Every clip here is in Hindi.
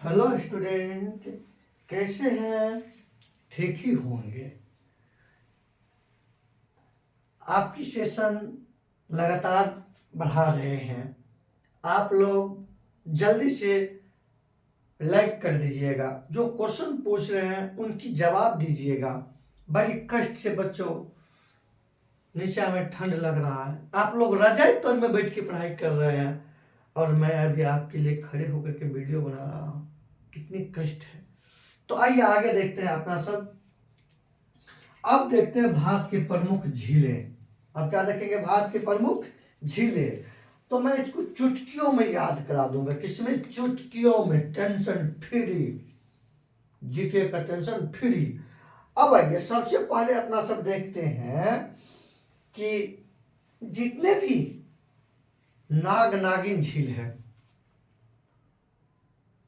हेलो स्टूडेंट, कैसे हैं? ठीक ही होंगे। आपकी सेशन लगातार बढ़ा रहे हैं। आप लोग जल्दी से लाइक कर दीजिएगा। जो क्वेश्चन पूछ रहे हैं उनकी जवाब दीजिएगा। बड़ी कष्ट से बच्चों, नीचे में ठंड लग रहा है। आप लोग रजाई तौर में बैठ के पढ़ाई कर रहे हैं और मैं अभी आपके लिए खड़े होकर के वीडियो बना रहा हूँ। कितनी कष्ट है। तो आइए आगे देखते हैं अपना सब। अब देखते हैं भारत की प्रमुख झीलें। अब क्या देखेंगे? भारत की प्रमुख झीलें। तो मैं इसको चुटकियों में याद करा दूंगा। किसमें? चुटकियों में। टेंशन फ्री, जीके का टेंशन फ्री। अब आइए सबसे पहले अपना सब देखते हैं कि जितने भी नाग नागिन झील है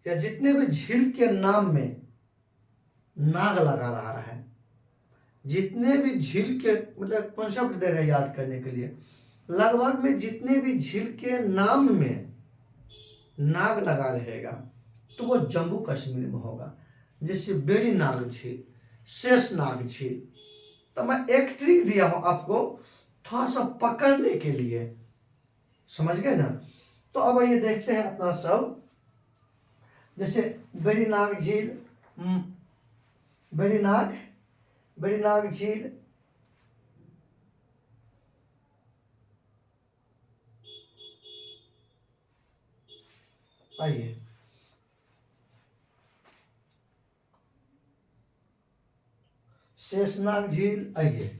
या जितने भी झील के नाम में नाग लगा रहा है, जितने भी झील के मतलब कॉन्सेप्ट दे रहे हैं याद करने के लिए, लगभग में जितने भी झील के नाम में नाग लगा रहेगा तो वो जम्मू कश्मीर में होगा। जैसे बेड़ी नाग झील, शेष नाग झील। तो मैं एक ट्रिक दिया हूं आपको थोड़ा सा पकड़ने के लिए, समझ गए ना? तो अब ये देखते हैं अपना सब। जैसे बेड़ी नाग झील, बेड़ी नाग झील, आइए शेषनाग झील। आइए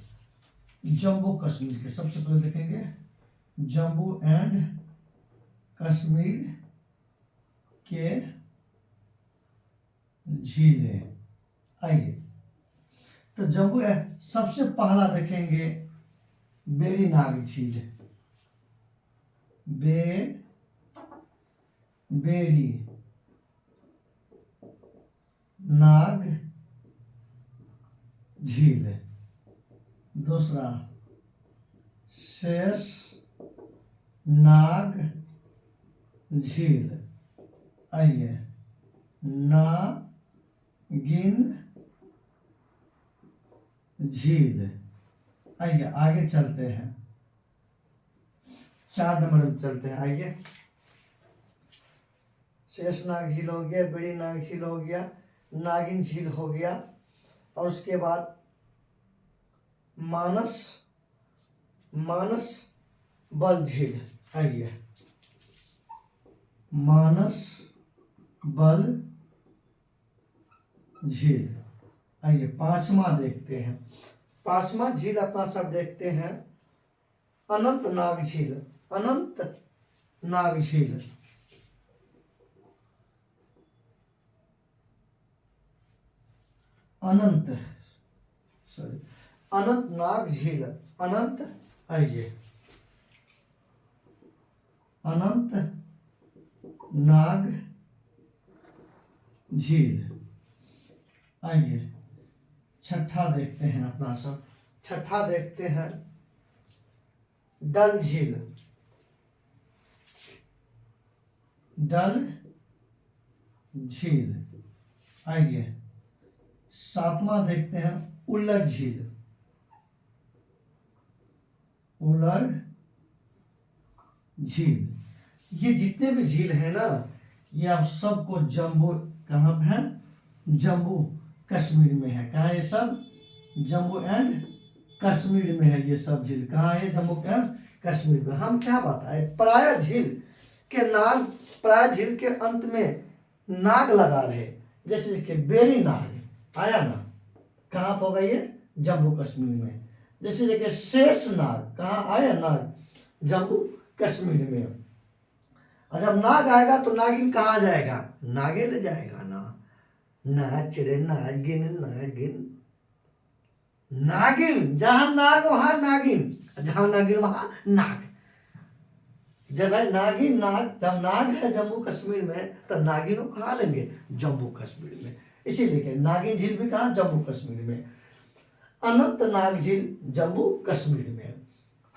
जम्मू कश्मीर के सबसे पहले देखेंगे। जम्मू एंड कश्मीर के झीलें। आइए तो जम्मू सबसे पहला देखेंगे बेड़ी नाग झील। बेड़ी नाग झील। दूसरा शेष नाग झील। आइए नागिन झील। आइए आगे चलते हैं, 4 नंबर में चलते हैं। आइए शेषनाग झील हो गया, बड़ी नाग झील हो गया, नागिन झील हो गया, और उसके बाद मानस बल झील। आइए मानस बल झील। आइए 5वां देखते हैं। 5वां झील अपना सब देखते हैं अनंतनाग झील। अनंतनाग झील। अनंतनाग झील। अनंत। आइए अनंतनाग झील। आइए 6ठा देखते हैं अपना सब। 6ठा देखते हैं डल झील। डल झील। आइए 7वां देखते हैं उल्लर झील। उल्लर झील। ये जितने भी झील है ना, ये आप सबको जम्मू, कहाँ पे है? जम्मू कश्मीर में है। कहाँ ये सब? जम्मू एंड कश्मीर में है ये सब झील। कहाँ है? जम्मू एंड कश्मीर में। हम क्या बताए, प्राय झील के अंत में नाग लगा रहे। जैसे कि बेड़ी नाग आया ना, कहाँ पर होगा ये? जम्मू कश्मीर में। जैसे देखिए शेष नाग, कहाँ आया नाग? जम्मू कश्मीर में। और जब नाग आएगा तो नागिन कहाँ जाएगा? नागे ले जाएगा ना। नाच रे नागिन नागिन। नागिन जहां नाग वहां नागिन, जहां नागिन वहां नाग। जब है नागिन नाग, जब नाग है जम्मू कश्मीर में तो नागिन को कहाँ लेंगे? जम्मू कश्मीर में। इसीलिए नागिन झील भी कहाँ? जम्मू कश्मीर में। अनंतनाग झील जम्मू कश्मीर में।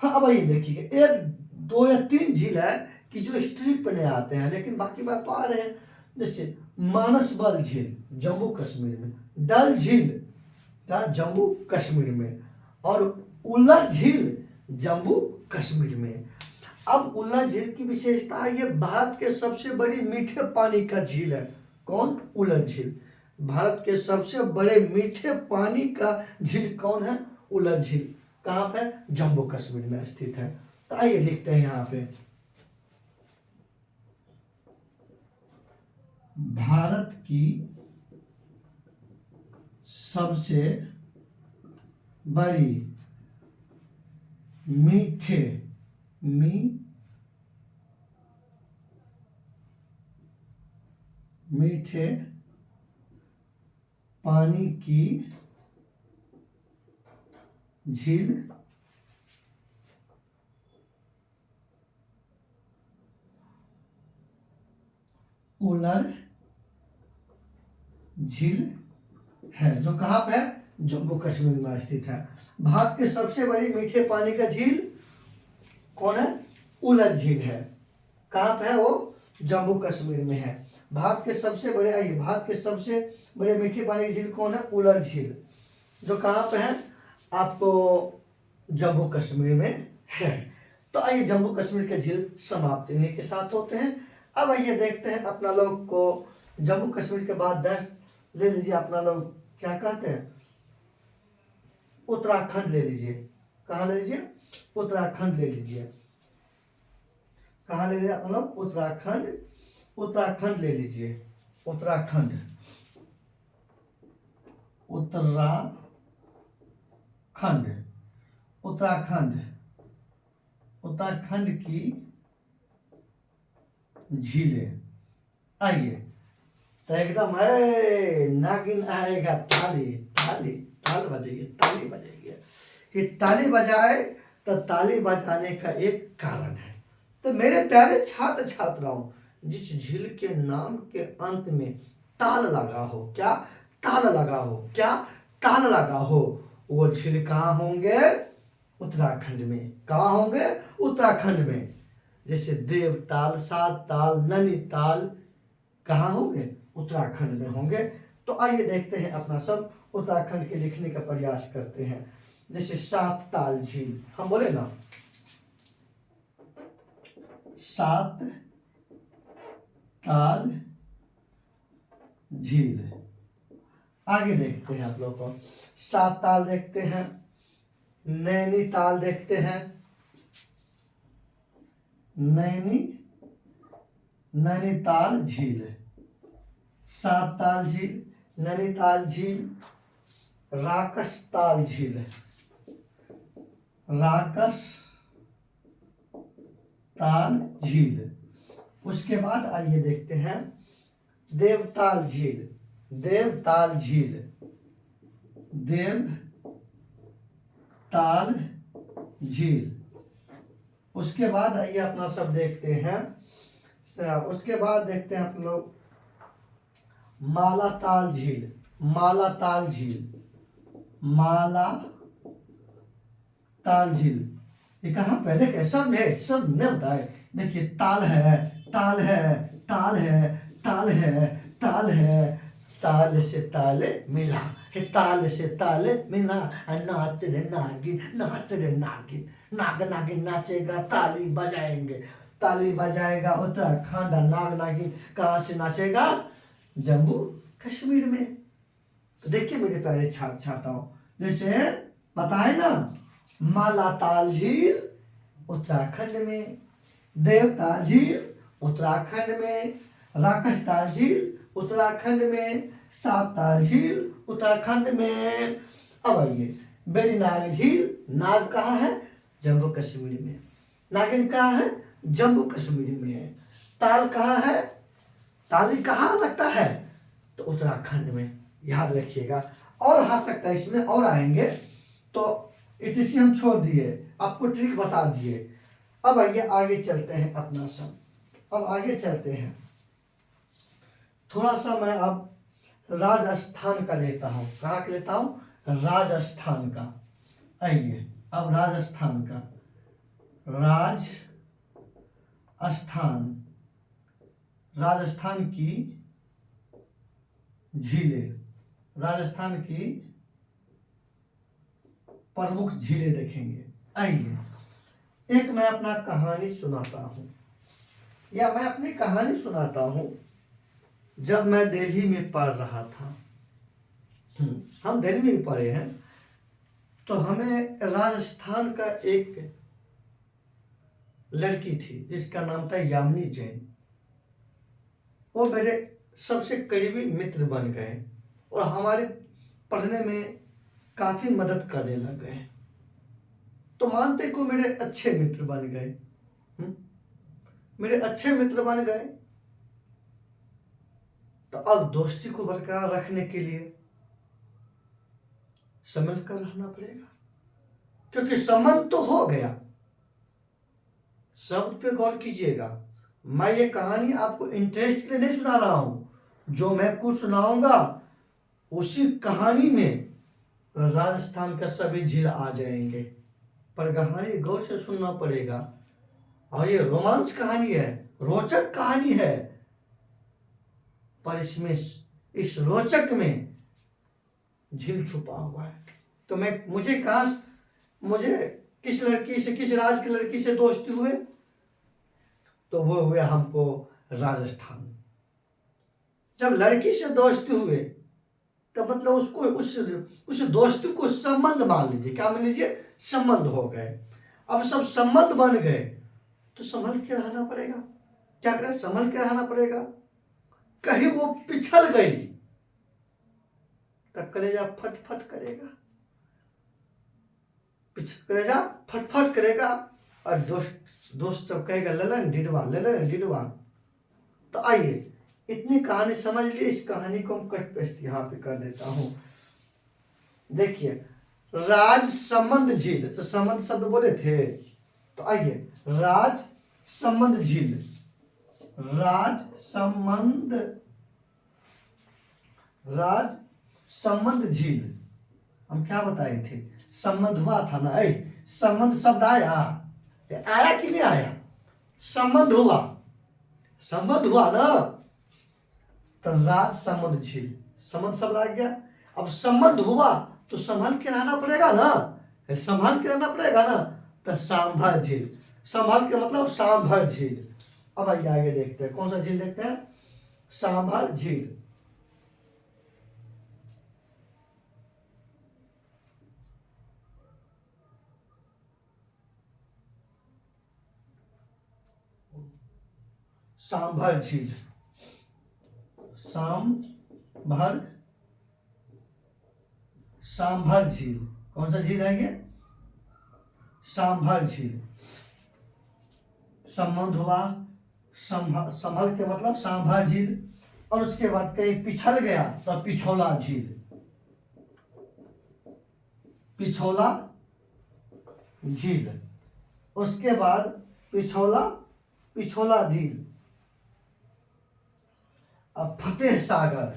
हाँ अब ये देखिए 1 2 या 3 झील है कि जो स्ट्रिप में आते हैं, लेकिन बाकी बात तो आ रहे हैं। जैसे मानसबल झील जम्मू कश्मीर में, डल झील का जम्मू कश्मीर में, और उल्लर झील जम्मू कश्मीर में। अब उल्लर झील की विशेषता है ये भारत के सबसे बड़ी मीठे पानी का झील है। कौन? उल्लर झील। भारत के सबसे बड़े मीठे पानी का झील कौन है? उल्लर झील। कहाँ पे? जम्मू कश्मीर में स्थित है। तो आइए लिखते हैं यहाँ पे, भारत की सबसे बड़ी मीठे पानी की झील उल्लर झील है, जो कहाँ पे है? जम्मू कश्मीर में स्थित है। भारत के सबसे बड़ी मीठे पानी का झील कौन है? उल्लर झील है। कहाँ पे है वो? जम्मू कश्मीर में है। भारत के सबसे बड़े, आइए, भारत के सबसे बड़े मीठे पानी की झील कौन है? उल्लर झील, जो कहाँ पे है? आपको जम्मू कश्मीर में है। तो आइए, जम्मू कश्मीर के झील समाप्त इन्हीं के साथ होते हैं। अब आइए देखते हैं अपना लोग को जम्मू कश्मीर के बाद देश ले लीजिए, अपना लोग क्या कहते हैं? उत्तराखंड ले लीजिए। कहाँ ले लीजिए? उत्तराखंड ले लीजिए। कहाँ ले लीजिए अपना लोग? उत्तराखंड। उत्तराखंड ले लीजिए। उत्तराखंड, उत्तराखंड उत्तराखंड की झीलें। आइए, तो एकदम है, नागिन आएगा ताली ताली, ताल बजेगी, ताली बजेगी। कि ताली बजाए तो ताली बजाने का एक कारण है। तो मेरे प्यारे छात्र छात्राओं, जिस झील के नाम के अंत में ताल लगा हो, क्या? ताल लगा हो, क्या? ताल लगा हो, वो झील कहाँ होंगे? उत्तराखंड में। कहाँ होंगे? उत्तराखंड में। जैसे देवताल, सात ताल, नैनीताल, कहाँ होंगे? उत्तराखंड में होंगे। तो आइए देखते हैं, अपना सब उत्तराखंड के लिखने का प्रयास करते हैं। जैसे सात ताल झील, हम बोले ना, सात ताल झील। आगे देखते हैं आप लोग को, सात ताल देखते हैं, नैनीताल देखते हैं, नैनीताल झील, सात ताल झील, नैनीताल झील, राकसताल झील, राकसताल झील। उसके बाद आइए देखते हैं देवताल झील, देवताल झील, देवताल झील। उसके बाद आइए अपना सब देखते हैं, उसके बाद देखते हैं अपन लोग मालाताल झील, मालाताल झील, मालाताल झील। ये कहाँ पे? देखिए सब है, सब नहीं होता है। देखिए ताल है, ताल है, ताल है, ताल है, ताल है, ताल से ताल मिला, ताल से ताल मिला, नाच रे नागिन, नाच रे नागिन, नाग नागिन नाचेगा, ताली बजाएंगे, ताली बजाएगा उत्तराखंड। नाग नागिन कहाँ से नाचेगा? जम्मू कश्मीर में। तो देखिए मेरे प्यारे छात्र छात्राओं, जैसे बताए ना, मालाताल झील उत्तराखंड में, देवताल झील उत्तराखंड में, राकसताल झील उत्तराखंड में, सातताल झील उत्तराखंड में। अब आइए, बेड़ी नाग झील, नाग कहाँ है? जम्मू कश्मीर में। नागिन कहाँ है? जम्मू कश्मीर में है। ताल कहाँ है? ताली कहाँ लगता है? तो उत्तराखंड में। याद रखिएगा। और आ सकता है इसमें, और आएंगे, तो इतिहास हम छोड़ दिए, आपको ट्रिक बता दिए। अब आइए आगे चलते हैं अपना सब, अब आगे चलते हैं। थोड़ा सा मैं अब राजस्थान का लेता हूँ। कहाँ का लेता हूँ? राजस्थान का। आइए अब राजस्थान का, राजस्थान, राजस्थान की झीलें, राजस्थान की प्रमुख झीलें देखेंगे। आइए, एक मैं अपना कहानी सुनाता हूँ, या मैं अपनी कहानी सुनाता हूँ। जब मैं दिल्ली में पढ़ रहा था, हम दिल्ली में भी पढ़े हैं, तो हमें राजस्थान का एक लड़की थी जिसका नाम था यामिनी जैन। वो मेरे सबसे करीबी मित्र बन गए और हमारे पढ़ने में काफी मदद करने लग गए। तो मानते को मेरे अच्छे मित्र बन गए। मेरे अच्छे मित्र बन गए, तो अब दोस्ती को बरकरार रखने के लिए संभल कर रहना पड़ेगा, क्योंकि संबंध तो हो गया। शब्द पे गौर कीजिएगा, मैं ये कहानी आपको इंटरेस्ट के लिए नहीं सुना रहा हूं। जो मैं कुछ सुनाऊंगा उसी कहानी में राजस्थान का सभी झील आ जाएंगे, पर कहानी गौर से सुनना पड़ेगा। और ये रोमांस कहानी है, रोचक कहानी है, पर इसमें इस रोचक में झील छुपा हुआ है। तो मुझे किस लड़की से, किस राज्य की लड़की से दोस्ती हुए, तो वो हुए हमको राजस्थान। जब लड़की से दोस्ती हुए तो मतलब उसको उस दोस्ती को संबंध मान लीजिए, क्या मान लीजिए, संबंध हो गए। अब सब संबंध बन गए तो संभल के रहना पड़ेगा। क्या करें, संभल के रहना पड़ेगा। कहीं वो पिछल गई तो कलेजा फटफट करेगा, कलेजा फटफट करेगा। और दोस्त सब कहेगा ललन डिडवा, ललन डिडवा। तो आइए, इतनी कहानी समझ ली। इस कहानी को हम कट पेस्ट यहाँ पे कर देता हूं। देखिए, राज संबंध झील, तो संबंध शब्द बोले थे, तो आइए, राज संबंध झील, राज संबंध झील। हम क्या बताए थे, संबंध हुआ था ना। संबंध शब्द आया कि नहीं आया, संबंध हुआ ना, तो राज संबंध झील, संबंध शब्द आ गया। अब संबंध हुआ तो संभल के रहना पड़ेगा ना, तो सांभर झील, संभल के मतलब सांभर झील। अब आइए आगे देखते हैं, कौन सा झील देखते हैं, सांभर झील। सांभर झील, सांभर झील, कौन सा झील है ये, सांभर झील। संबंध हुआ, संभल के मतलब सांभर झील। और उसके बाद कहीं पिछल गया तो पिछोला झील, उसके बाद पिछोला झील। अब फतेह सागर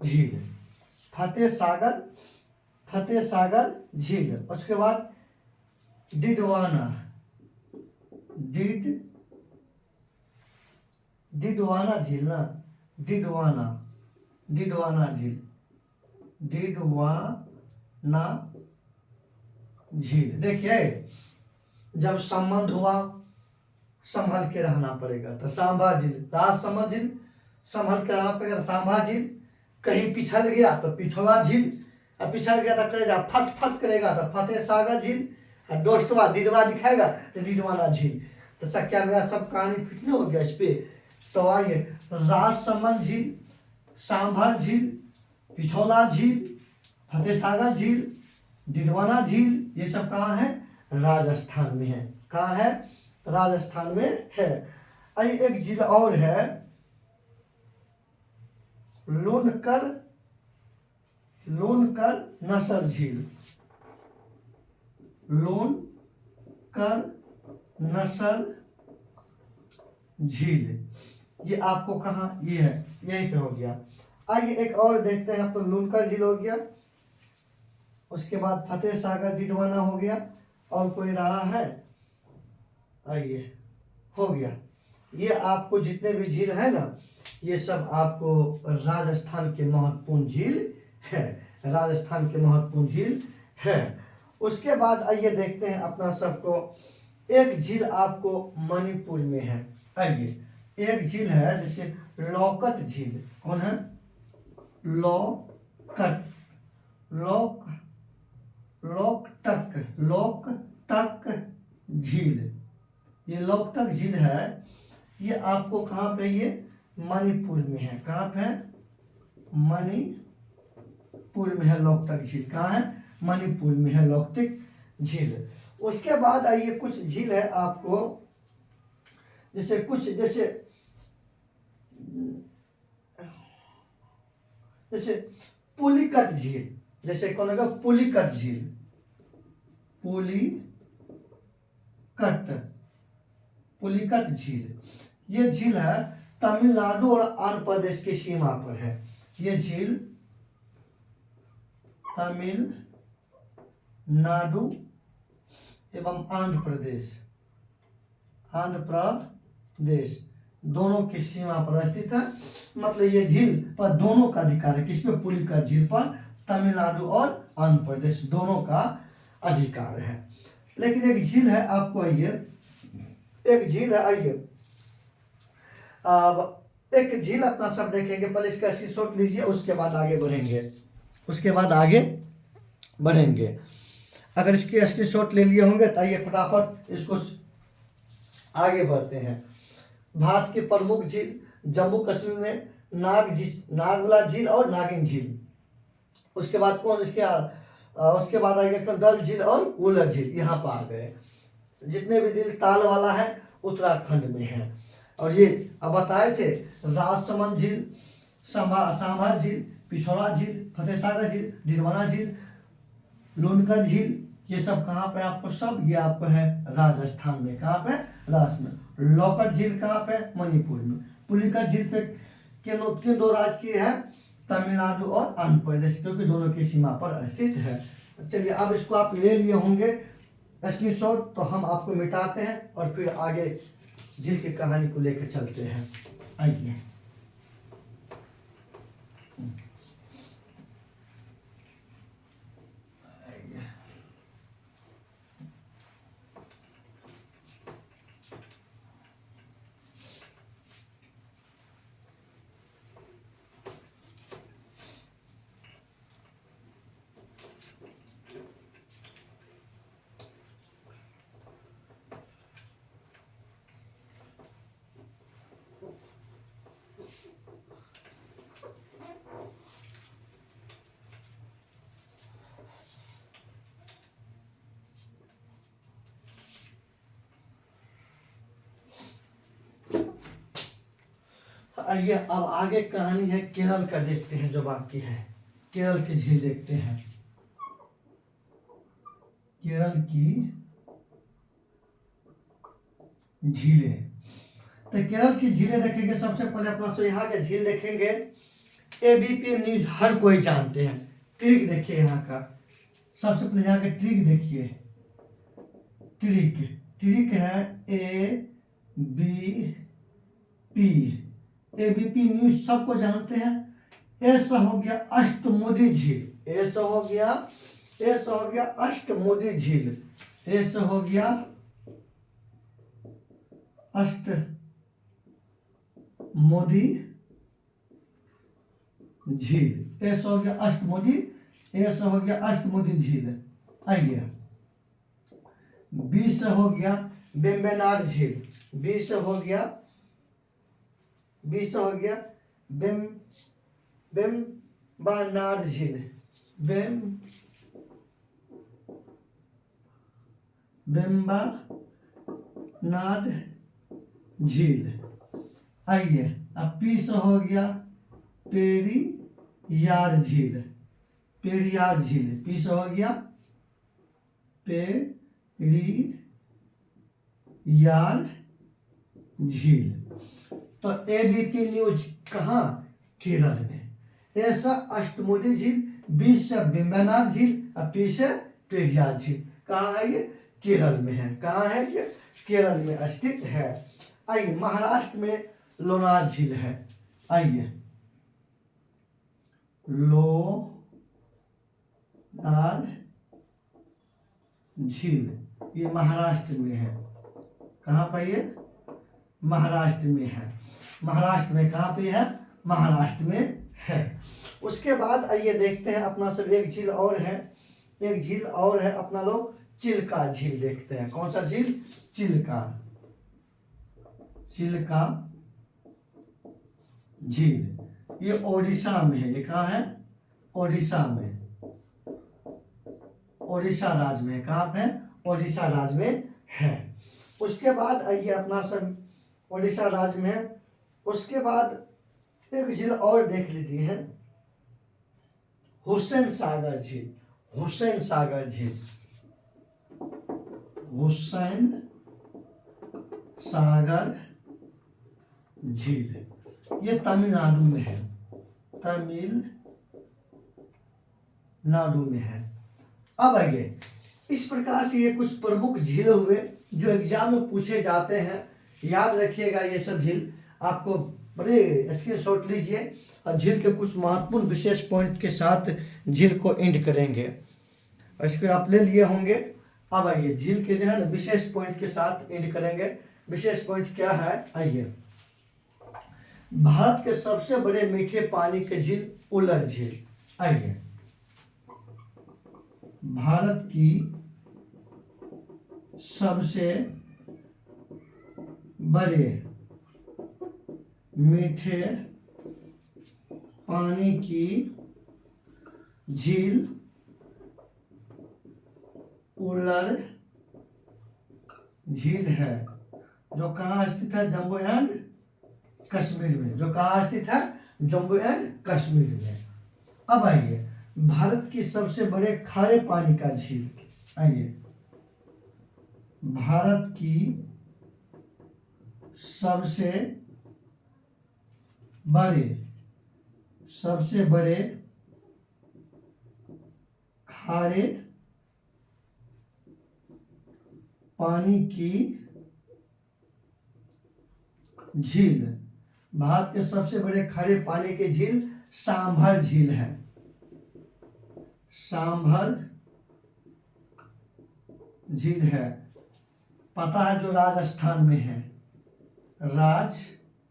झील, फतेह सागर झील। उसके बाद डिडवाना झील ना, डिडवाना झील। देखिए, जब संबंध हुआ संभल के रहना पड़ेगा, तो सांभा झील, राज संबंध झील, संभल के रहना पड़ेगा, तो सांभा झील। कहीं पिछल गया तो पिछोला झील, और पिछल गया तो करेगा फट करेगा तो फतेह सागर झील, और दोस्तवा डिडवा दिखाएगा तो डिडवाना झील। तो सब क्या मेरा सब कहानी फिट नहीं हो गया इस पे। तो आइए, राज संबंध झील, सांभर झील, पिछोला झील, फतेह सागर झील, डिडवाना झील, ये सब कहाँ है, राजस्थान में है। कहाँ है, राजस्थान में है। एक झील और है, लोनकर नसर झील, लोनकर नसर झील। ये आपको कहाँ, ये है, यहीं पे हो गया। आइए एक और देखते हैं। तो लोनकर झील हो गया, उसके बाद फतेह सागर डिडवाना हो गया, और कोई रहा है, आइए हो गया। ये आपको जितने भी झील है ना, ये सब आपको राजस्थान के महत्वपूर्ण झील है, राजस्थान के महत्वपूर्ण झील है। उसके बाद आइए देखते हैं अपना सबको, एक झील आपको मणिपुर में है। आइए, एक झील है जैसे लोकट झील। कौन है? लोकट, लोक लोकटक लोकटक झील। ये लोकटक झील है, ये आपको कहाँ पे? ये मणिपुर में है। कहाँ पे है? मणिपुर में है लोकटक झील। कहाँ है? मणिपुर में है लोकटक झील। उसके बाद आइए, कुछ झील है आपको, जैसे कुछ जैसे पुलिकट झील। जैसे कौन होगा? पुलिकट झील, पुलिकट पुलिकट झील। ये झील है तमिलनाडु और आंध्र प्रदेश की सीमा पर है। ये झील तमिलनाडु एवं आंध्र प्रदेश दोनों की सीमा पर स्थित है। मतलब ये झील पर दोनों का अधिकार है। किस पे? पुलिकट झील पर तमिलनाडु और आंध्र प्रदेश दोनों का अधिकार है। लेकिन एक झील है आपको, आइए एक झील है, आइए अब एक झील अपना सब देखेंगे। पहले इसका स्क्रीनशॉट लीजिए, उसके बाद आगे बढ़ेंगे। अगर इसके स्क्रीनशॉट ले लिए होंगे तो आइए फटाफट इसको आगे बढ़ते हैं। भारत की प्रमुख झील जम्मू कश्मीर में नागला झील और नागिन झील। उसके बाद कौन? उसके बाद आ गया डल झील और वुलर झील। यहाँ पर आ गए। जितने भी झील ताल वाला है उत्तराखंड में है। और ये अब बताए थे, राजसमंद झील, सांभर झील, पिछोड़ा झील, फतेह सागर झील, डिडवाना झील, लूनकर झील, ये सब कहाँ पे आपको? सब ये आपको है राजस्थान में। कहाँ पे? राजस्थान। लोकट झील कहाँ पे? मणिपुर में। पुलिकट झील पे किन दो राज्य की है? तमिलनाडु और आंध्र प्रदेश, क्योंकि दोनों की सीमा पर स्थित है। चलिए, अब इसको आप ले लिए होंगे स्क्रीनशॉट, तो हम आपको मिटाते हैं और फिर आगे झील की कहानी को लेकर चलते हैं। आइए, आइए अब आगे कहानी है केरल का, देखते हैं जो बाकी है। केरल की झील देखते हैं। केरल की झीलें, तो केरल की झीलें देखेंगे। सबसे पहले अपना सो यहाँ के झील देखेंगे। एबीपी न्यूज हर कोई जानते हैं। ट्रिक देखिए यहाँ का, सबसे पहले यहाँ के ट्रिक देखिए। ट्रिक है एबीपी न्यूज सबको जानते हैं। ऐसा हो गया अष्टमुदी झील। ऐसा हो गया अष्टमुदी झील। ऐसा हो गया अष्टमुदी झील। ऐसा हो गया अष्टमुदी झील। आइए, बी से हो गया वेम्बनाड झील। बी से हो गया वेम्बनाड झील। वेम्बनाड झील। आइए, अब पी से हो गया पेरियार झील। पी से हो गया पेरियार झील। तो एबीपी न्यूज कहाँ? केरल में। ऐसा अष्टमुदी झील, बी से वेम्बनाड झील और पी से पेरियार झील। कहाँ है ये? केरल में है। कहाँ है ये? केरल में स्थित है। आइए, महाराष्ट्र में लोनार झील है। आइए, लोनार झील ये महाराष्ट्र में है। कहाँ पर ये? महाराष्ट्र में है। महाराष्ट्र में कहाँ पे है? महाराष्ट्र में है। उसके बाद आइए देखते हैं अपना सब एक झील और है, एक झील और है अपना लोग चिल्का झील देखते हैं। कौन सा झील? चिल्का, चिल्का झील। ये ओडिशा में है। ये कहाँ है? ओडिशा में, ओडिशा राज्य में। कहाँ पे है? ओडिशा राज्य में है। उसके बाद आइए अपना सब ओडिशा राज्य में है। उसके बाद एक झील और देख लीजिए है, हुसैन सागर झील। हुसैन सागर झील, हुसैन सागर झील ये तमिलनाडु में है। तमिलनाडु में है। अब आइए, इस प्रकार से ये कुछ प्रमुख झील हुए जो एग्जाम में पूछे जाते हैं। याद रखिएगा ये सब झील, आपको बड़े स्क्रीनशॉट लीजिए और झील के कुछ महत्वपूर्ण विशेष पॉइंट के साथ झील को एंड करेंगे। इसको आप ले लिए होंगे। अब आइए, झील के जो है ना विशेष पॉइंट के साथ एंड करेंगे। विशेष पॉइंट क्या है? आइए, भारत के सबसे बड़े मीठे पानी के झील उल्लर झील। आइए, भारत की सबसे बड़े मीठे पानी की झील उल्लर झील है, जो कहाँ स्थित है? जम्मू एंड कश्मीर में। जो कहाँ स्थित है? जम्मू एंड कश्मीर में। अब आइए, भारत की सबसे बड़े खारे पानी का झील। आइए, भारत की सबसे बड़े खारे पानी की झील। भारत के सबसे बड़े खारे पानी के झील सांभर झील है। सांभर झील है, पता है, जो राजस्थान में है। राजस्थान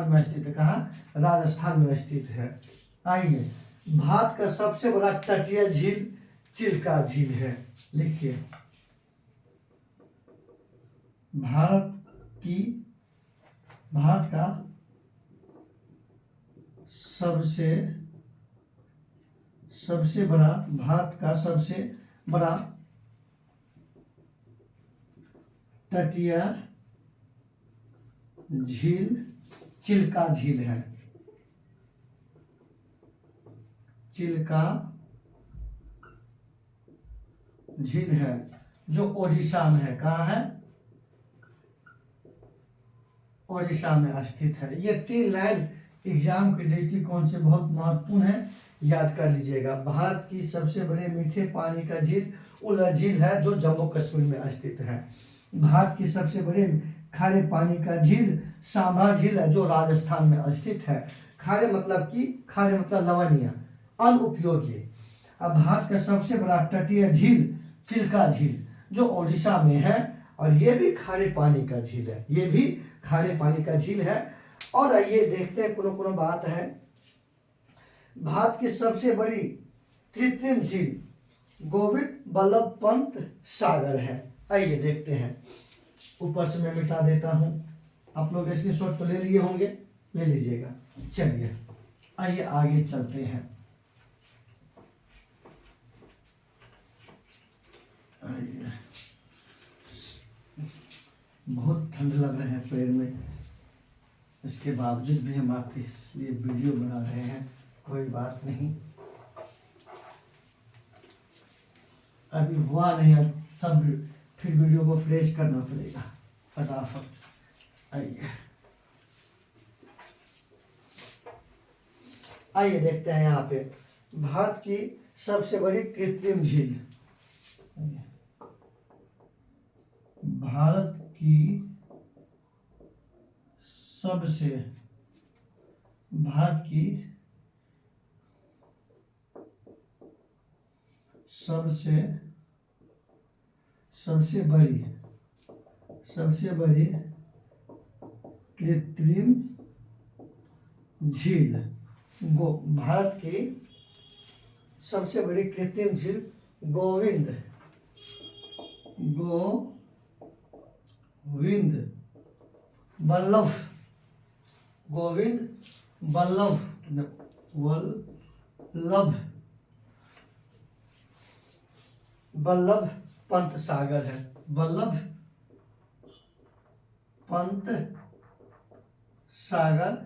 में स्थित है। कहाँ? राजस्थान में स्थित है। आइए, भारत का सबसे बड़ा तटीय झील चिल्का झील है। लिखिए, भारत का सबसे बड़ा तटीय झील चिल्का झील है। चिल्का झील है, जो ओडिशा में है। कहाँ है? ओडिशा में स्थित है। ये 3 लाइन एग्जाम के दृष्टिकोण से बहुत महत्वपूर्ण है, याद कर लीजिएगा। भारत की सबसे बड़े मीठे पानी का झील उल्लर झील है, जो जम्मू कश्मीर में स्थित है। भारत की सबसे बड़े खारे पानी का झील सांभर झील है, जो राजस्थान में स्थित है। खारे मतलब लवणीय, अनुपयोगी। अब भारत का सबसे बड़ा तटीय झील चिल्का झील, जो ओडिशा में है, और ये भी खारे पानी का झील है। ये भी खारे पानी का झील है। और आइए देखते हैं कोनो बात है। भारत की सबसे बड़ी कृत्रिम झील गोविंद बल्लभ पंत सागर है। आइए देखते हैं। ऊपर से मैं मिटा देता हूं। आप लोग स्क्रीनशॉट तो ले लिए होंगे, ले लीजिएगा। चलिए आइए आगे चलते हैं। आइए, बहुत ठंड लग रहे हैं पैर में, इसके बावजूद भी हम आपके लिए वीडियो बना रहे हैं। कोई बात नहीं, अभी हुआ नहीं, अब सब फिर वीडियो को फ्रेश करना पड़ेगा फटाफट। आइए देखते हैं यहाँ पे भारत की सबसे बड़ी कृत्रिम झील। भारत की सबसे भारत की सबसे बड़ी कृत्रिम झील भारत की सबसे बड़ी कृत्रिम झील गोविंद वल्लभ पंत सागर है। वल्लभ पंत सागर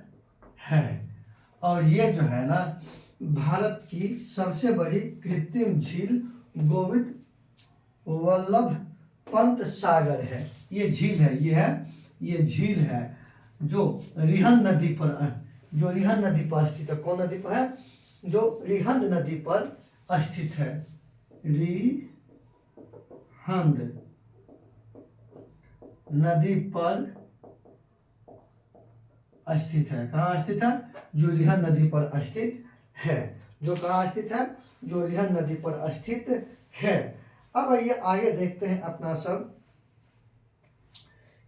है। और ये जो है ना भारत की सबसे बड़ी कृत्रिम झील गोविंद वल्लभ पंत सागर है। ये झील है, ये झील है जो रिहंद नदी पर स्थित है। कौन नदी पर है? जो रिहंद नदी पर स्थित है। रिहंद नदी पर स्थित है। कहाँ स्थित है? जो रिहंद नदी पर स्थित है। जो कहाँ स्थित है? जो रिहंद नदी पर स्थित है। अब आइए आगे देखते हैं अपना सब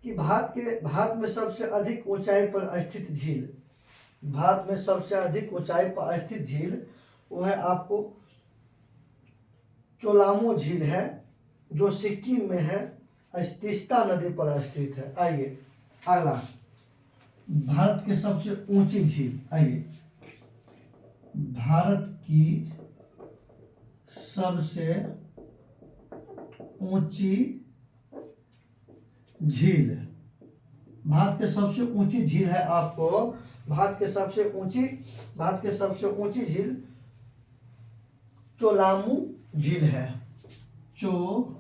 कि भारत में सबसे अधिक ऊंचाई पर स्थित झील। भारत में सबसे अधिक ऊंचाई पर स्थित झील वो है आपको चोलामो झील है, जो सिक्किम में है, तीस्ता नदी पर स्थित है। आइए अगला, भारत की सबसे ऊंची झील। आइए, भारत की सबसे ऊंची झील, भारत की सबसे ऊंची झील है आपको, भारत की सबसे ऊंची झील चोलामू झील है। चोलामू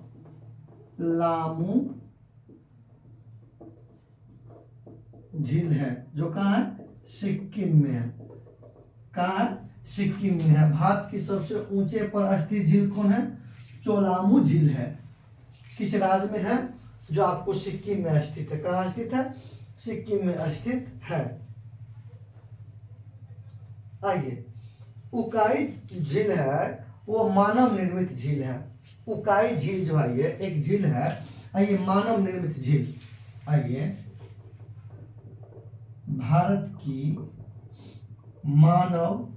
झील है, जो कहाँ है? सिक्किम में है। कहाँ है? सिक्किम में है। भारत की सबसे ऊंचे पर स्थित झील कौन है? चोलामू झील है। किस राज्य में है? जो आपको सिक्किम में स्थित है। कहाँ स्थित है? सिक्किम में स्थित है। आइए, उकाई झील है, वो मानव निर्मित झील है। उकाई झील जो है ये एक झील है, आइए मानव निर्मित झील। आइए, भारत की मानव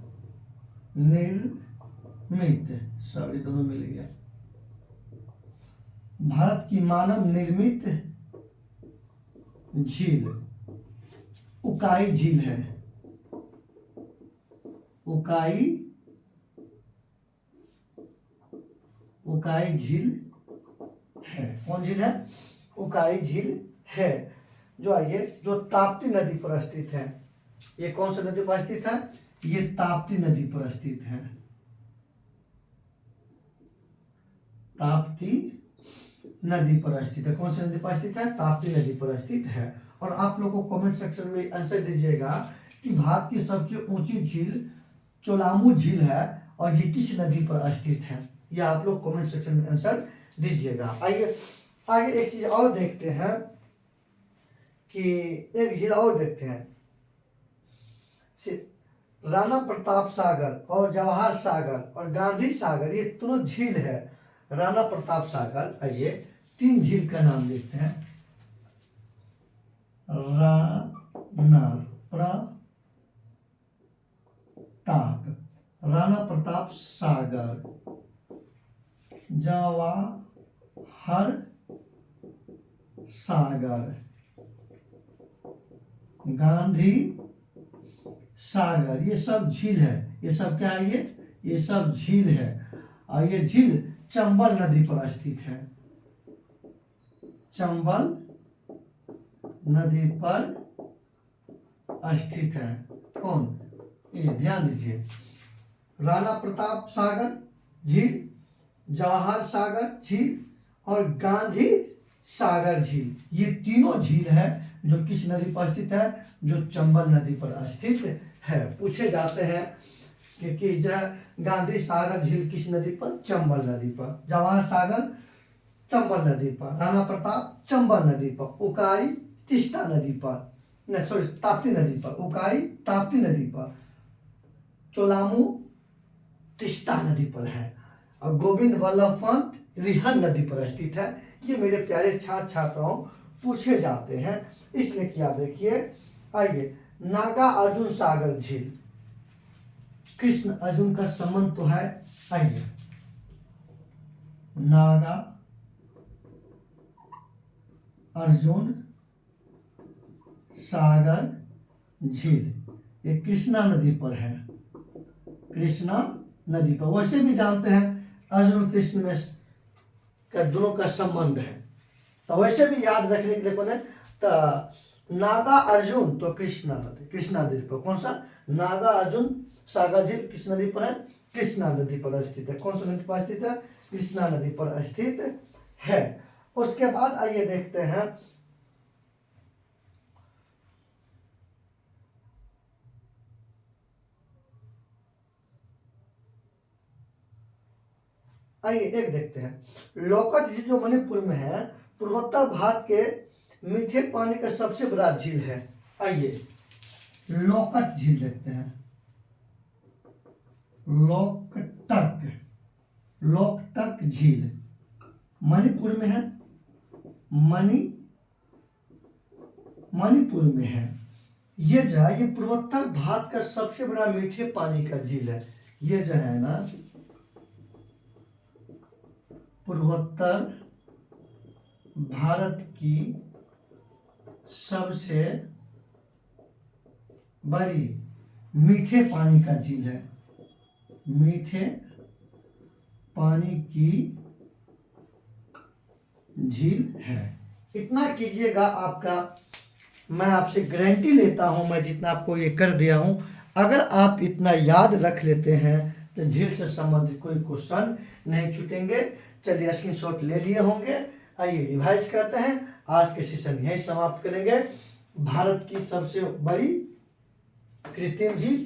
निर्मित, सॉरी दोनों मिल गया, भारत की मानव निर्मित झील उकाई झील है। उकाई झील है। कौन झील है? उकाई झील है, जो आइए जो ताप्ती नदी पर स्थित है। ये कौन सी नदी पर स्थित है? ये ताप्ती नदी पर स्थित है। ताप्ती नदी पर स्थित है। कौन सी नदी पर स्थित है? ताप्ती नदी पर स्थित है। और आप लोगों को कमेंट सेक्शन में आंसर दीजिएगा कि भारत की सबसे ऊंची झील चोलामू झील है और ये किस नदी पर स्थित है। यह आप लोग कमेंट सेक्शन में आंसर दीजिएगा। आइए आगे एक चीज और देखते हैं कि एक झील और देखते हैं, राणा प्रताप सागर और जवाहर सागर और गांधी सागर, ये दोनों झील है। राणा प्रताप सागर, आइए तीन झील का नाम देखते हैं। राणा प्रताप सागर, जवाहर सागर, गांधी सागर, ये सब झील है। ये सब क्या है? ये सब झील है। और ये झील चंबल नदी पर स्थित है। चंबल नदी पर स्थित है। कौन? ये ध्यान दीजिए, राणा प्रताप सागर झील, जवाहर सागर झील और गांधी सागर झील, ये तीनों झील है जो किस नदी पर स्थित है? जो चंबल नदी पर स्थित है। पूछे जाते हैं कि जो गांधी सागर झील किस नदी पर? चंबल नदी पर। जवाहर सागर चंबल नदी पर, राणा प्रताप चंबल नदी पर, उकाई तीस्ता नदी पर। नहीं सॉरी ताप्ती नदी पर, उकाई ताप्ती नदी पर, चोलामू तीस्ता नदी पर है, और गोविंद वल्लभ पंत रिहन नदी पर स्थित है। ये मेरे प्यारे छात्र छात्राओं पूछे जाते हैं, इसलिए क्या देखिए। आइए, नागा अर्जुन सागर झील, कृष्ण अर्जुन का संबंध तो है। आइए, नागा अर्जुन सागर झील, ये कृष्णा नदी पर है, कृष्णा नदी पर। वैसे भी जानते हैं अर्जुन कृष्ण में का दोनों का संबंध है, तो वैसे भी याद रखने के लिए कौन है, तो नागा अर्जुन तो कृष्णा नदी पर। कौन सा? नागा अर्जुन सागर झील किस नदी पर है? कृष्णा नदी पर स्थित है। कौन सी नदी पर स्थित है? कृष्णा नदी पर स्थित है। उसके बाद आइए देखते हैं, आइए एक देखते हैं, लोकट झील जो मणिपुर में है, पूर्वोत्तर भारत के मीठे पानी का सबसे बड़ा झील है। आइए लोकट झील देखते हैं, लोकटक झील मणिपुर में है, मणिपुर में है। ये जो है, ये पूर्वोत्तर भारत का सबसे बड़ा मीठे पानी का झील है। ये जो है ना, पूर्वोत्तर भारत की सबसे बड़ी मीठे पानी का झील है, मीठे पानी की झील है। इतना कीजिएगा, आपका मैं आपसे गारंटी लेता हूं, मैं जितना आपको ये कर दिया हूं, अगर आप इतना याद रख लेते हैं तो झील से संबंधित कोई क्वेश्चन नहीं छूटेंगे। चलिए स्क्रीनशॉट ले लिए होंगे। आइए रिवाइज करते हैं, आज के सेशन यही समाप्त करेंगे। भारत की सबसे बड़ी कृत्रिम झील,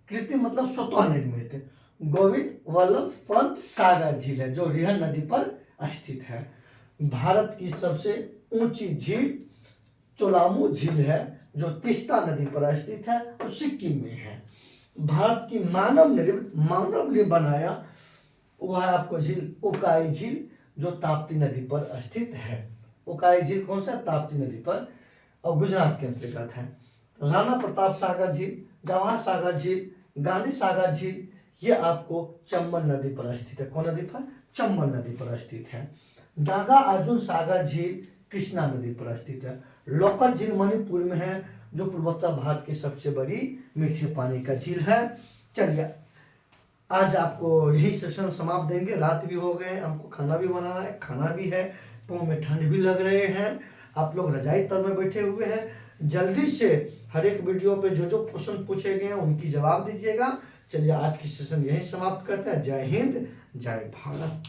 कृत्रिम मतलब स्वतः निर्मित, गोविंद वल्लभ पंत सागर झील है, जो रिहन नदी पर स्थित है। भारत की सबसे ऊंची झील चोलामू झील है, जो तीस्ता नदी पर स्थित है, और सिक्किम में है। भारत की मानव ने बनाया वह है आपको झील उकाई झील, जो ताप्ती नदी पर स्थित है। उकाई झील कौन सा? ताप्ती नदी पर, और गुजरात के अंतर्गत है। राणा प्रताप सागर झील, जवाहर सागर झील, गांधी सागर झील, ये आपको चंबल नदी पर स्थित है। कौन नदी पर? चंबल नदी पर स्थित है। नागा अर्जुन सागर झील कृष्णा नदी पर स्थित है। लोकट झील मणिपुर में है, जो पूर्वोत्तर भारत की सबसे बड़ी मीठे पानी का झील है। चलिए आज आपको यही सेशन समाप्त देंगे, रात भी हो गए, हमको खाना भी बनाना है, खाना भी है, पाँव में ठंड भी लग रहे हैं, आप लोग रजाई तल में बैठे हुए हैं। जल्दी से हर एक वीडियो पे जो जो क्वेश्चन पूछे गए हैं उनकी जवाब दीजिएगा। चलिए आज की सेशन यही समाप्त करते हैं। जय हिंद, जय भारत।